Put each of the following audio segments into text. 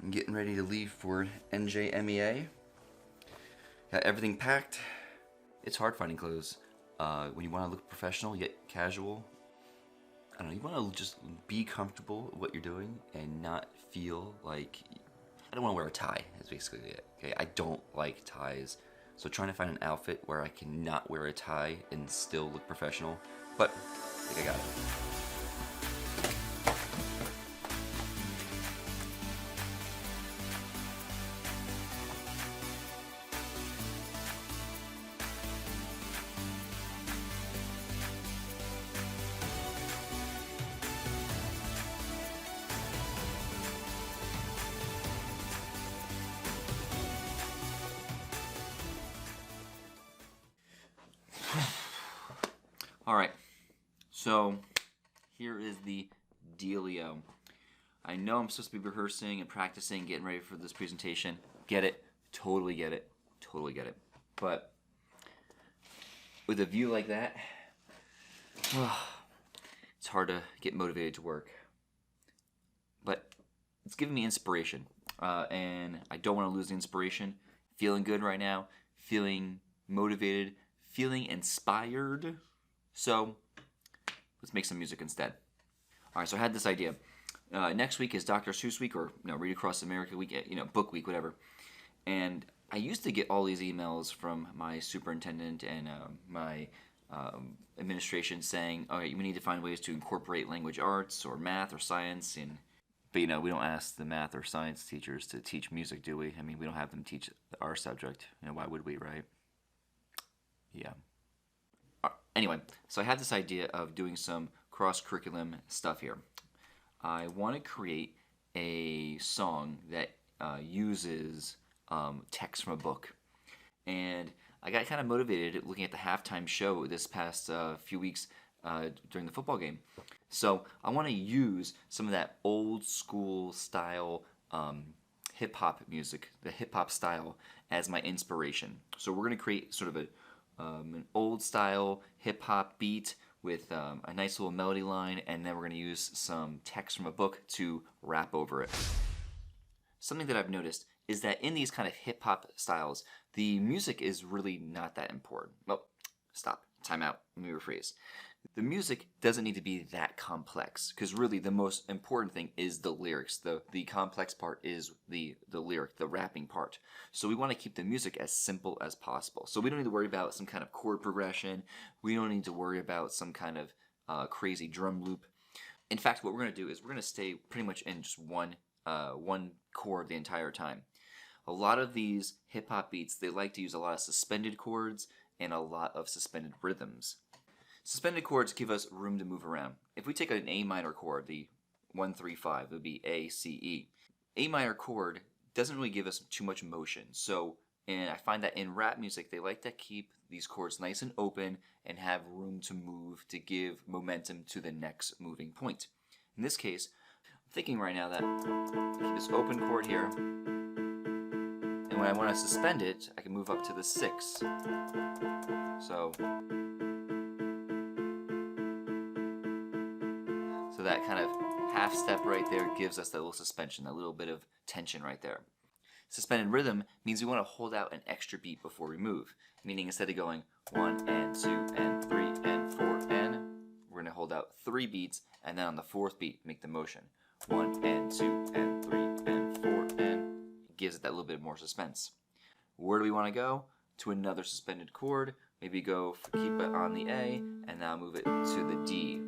I'm getting ready to leave for NJMEA. Got everything packed. It's hard finding clothes when you want to look professional yet casual. I don't know, you want to just be comfortable with what you're doing and not feel like... I don't want to wear a tie, is basically it. Okay, I don't like ties. So trying to find an outfit where I can not wear a tie and still look professional. But I think I got it. Alright, so here is the dealio. I know I'm supposed to be rehearsing and practicing, getting ready for this presentation. Get it, totally get it, totally get it. But with a view like that, it's hard to get motivated to work. But it's giving me inspiration, and I don't want to lose the inspiration. Feeling good right now, feeling motivated, feeling inspired. So let's make some music instead. Alright, so I had this idea. Next week is Dr. Seuss week, or Read Across America week, book week, whatever. And I used to get all these emails from my superintendent and my administration saying, okay, we need to find ways to incorporate language arts or math or science. But we don't ask the math or science teachers to teach music, do we? I mean, we don't have them teach our subject. Why would we, right? Yeah. Anyway, so I had this idea of doing some cross-curriculum stuff here. I want to create a song that uses text from a book. And I got kind of motivated looking at the halftime show this past few weeks during the football game. So I want to use some of that old school style hip-hop music, the hip-hop style, as my inspiration. So we're going to create sort of an old style hip-hop beat with a nice little melody line, and then we're going to use some text from a book to rap over it. Something that I've noticed is that in these kind of hip-hop styles, the music is really not that important. Well, stop, time out, let me rephrase. The music doesn't need to be that complex, because really the most important thing is the lyrics. The complex part is the lyric, the rapping part. So we want to keep the music as simple as possible. So we don't need to worry about some kind of chord progression. We don't need to worry about some kind of crazy drum loop. In fact, what we're going to do is we're going to stay pretty much in just one chord the entire time. A lot of these hip-hop beats, they like to use a lot of suspended chords and a lot of suspended rhythms. Suspended chords give us room to move around. If we take an A minor chord, the 1, 3, 5, it would be A, C, E. A minor chord doesn't really give us too much motion. And I find that in rap music, they like to keep these chords nice and open and have room to move to give momentum to the next moving point. In this case, I'm thinking right now that I keep this open chord here, and when I want to suspend it, I can move up to the 6. So that kind of half step right there gives us that little suspension, that little bit of tension right there. Suspended rhythm means we want to hold out an extra beat before we move, meaning instead of going 1 and 2 and 3 and 4 and, we're going to hold out 3 beats, and then on the 4th beat make the motion. 1 and 2 and 3 and 4 and, it gives it that little bit more suspense. Where do we want to go? To another suspended chord, maybe keep it on the A, and now move it to the D.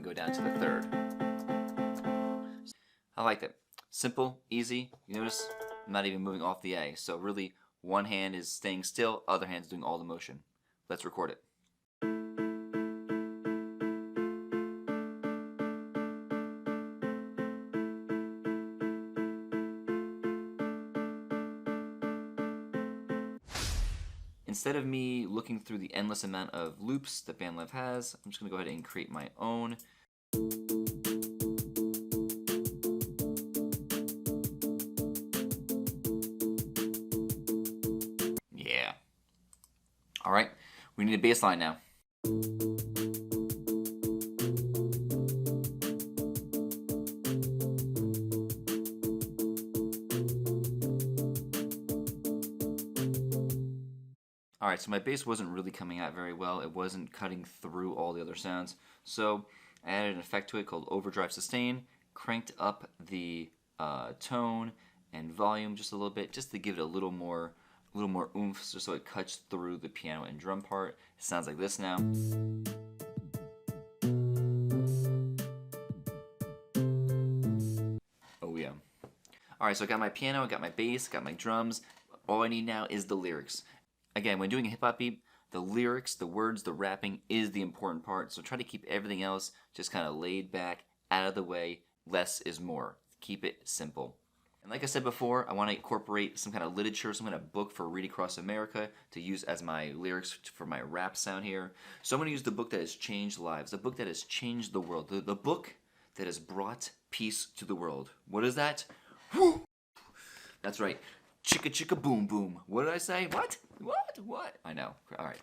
Go down to the 3rd. I like that. Simple, easy. You notice I'm not even moving off the A. So really, one hand is staying still, other hand's doing all the motion. Let's record it. Instead of me looking through the endless amount of loops that BandLab has, I'm just going to go ahead and create my own. Yeah. Alright, we need a bass line now. Alright, so my bass wasn't really coming out very well. It wasn't cutting through all the other sounds. So I added an effect to it called overdrive sustain, cranked up the tone and volume just a little bit, just to give it a little more oomph, just so it cuts through the piano and drum part. It sounds like this now. Oh yeah. Alright, so I got my piano, I got my bass, got my drums. All I need now is the lyrics. Again, when doing a hip-hop beat, the lyrics, the words, the rapping is the important part. So try to keep everything else just kind of laid back, out of the way. Less is more. Keep it simple. And like I said before, I want to incorporate some kind of literature, some kind of book for Read Across America to use as my lyrics for my rap sound here. So I'm going to use the book that has changed lives, the book that has changed the world, the book that has brought peace to the world. What is that? Woo! That's right. Chicka chicka boom boom. What did I say? What? What? I know. Alright.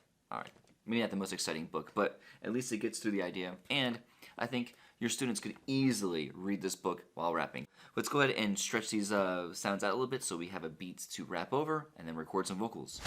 Maybe not the most exciting book, but at least it gets through the idea. And I think your students could easily read this book while rapping. Let's go ahead and stretch these sounds out a little bit so we have a beat to rap over and then record some vocals.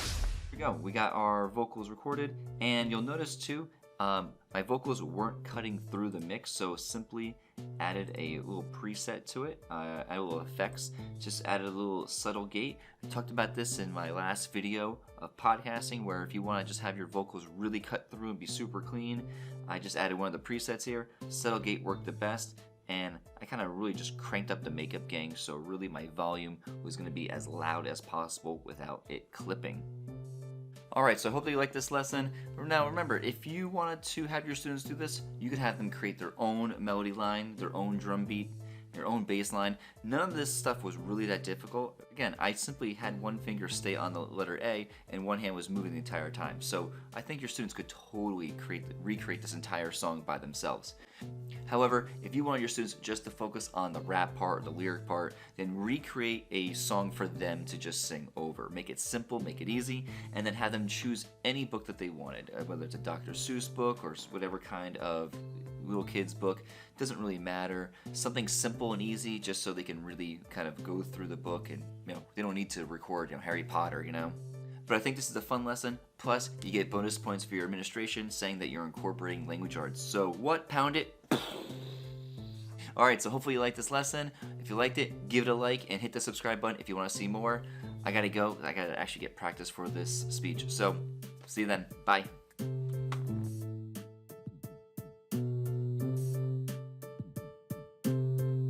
Here we go. We got our vocals recorded, and you'll notice too, my vocals weren't cutting through the mix, so simply added a little preset to it, added a little effects, just added a little subtle gate. I talked about this in my last video of podcasting, where if you want to just have your vocals really cut through and be super clean, I just added one of the presets here. Subtle gate worked the best, and I kind of really just cranked up the makeup gang, so really my volume was going to be as loud as possible without it clipping. Alright, so I hope that you like this lesson. Now remember, if you wanted to have your students do this, you could have them create their own melody line, their own drum beat, their own bass line. None of this stuff was really that difficult. Again, I simply had one finger stay on the letter A and one hand was moving the entire time. So I think your students could totally recreate this entire song by themselves. However, if you want your students just to focus on the rap part, the lyric part, then recreate a song for them to just sing over. Make it simple, make it easy, and then have them choose any book that they wanted, whether it's a Dr. Seuss book or whatever kind of little kids book. Doesn't really matter. Something simple and easy, just so they can really kind of go through the book, and they don't need to record Harry Potter, But I think this is a fun lesson. Plus, you get bonus points for your administration saying that you're incorporating language arts. So what? Pound it. Alright, so hopefully you liked this lesson. If you liked it, give it a like and hit the subscribe button if you want to see more. I gotta go. I gotta actually get practice for this speech. So, see you then. Bye.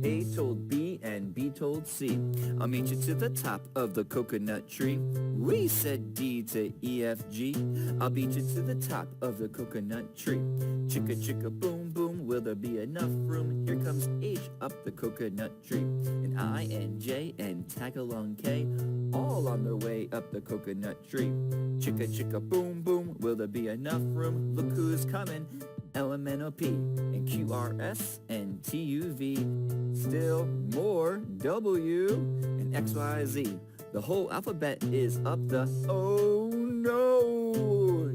A told B and B told C, I'll meet you to the top of the coconut tree. We said D to E, F, G, I'll beat you to the top of the coconut tree. Chicka chicka boom boom, will there be enough room? Here comes H up the coconut tree. And I and J and tag along K, all on their way up the coconut tree. Chicka chicka boom boom, will there be enough room? Look who's coming, LMNOP and QRS and TUV, still more W and XYZ. The whole alphabet is up the oh no.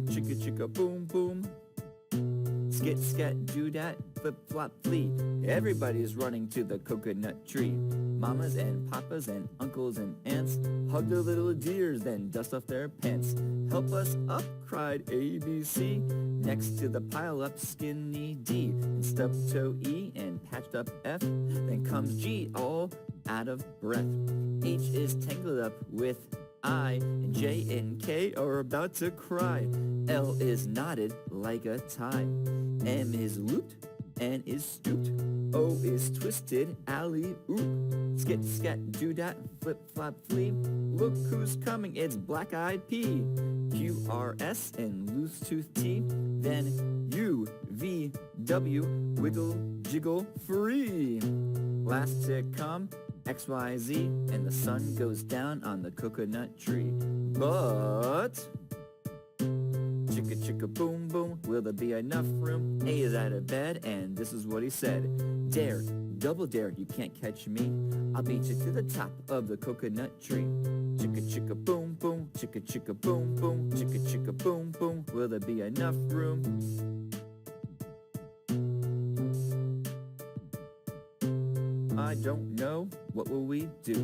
Chicka chicka boom boom, skit scat do dat, flip flop flee. Everybody's running to the coconut tree. Mamas and papas and uncles and aunts hug their little dears, then dust off their pants. Help us up, cried ABC, next to the pile up skinny D, and stubbed toe E and patched up F. Then comes G, all out of breath. H is tangled up with I, and J and K are about to cry. L is knotted like a tie. M is looped, N is stooped. O is twisted, alley-oop. Skit, scat, do-dat, flip-flop, flee. Look who's coming, it's Black-Eyed P. Q, R, S, and loose-tooth T. Then U, V, W, wiggle, jiggle, free. Last to come, X, Y, Z, and the sun goes down on the coconut tree. But chicka chicka boom boom, will there be enough room? A is out of bed, and this is what he said. Dare, double dare, you can't catch me. I'll beat you to the top of the coconut tree. Chicka chicka boom boom, chicka chicka boom boom, chicka chicka boom boom, will there be enough room? I don't know, what will we do?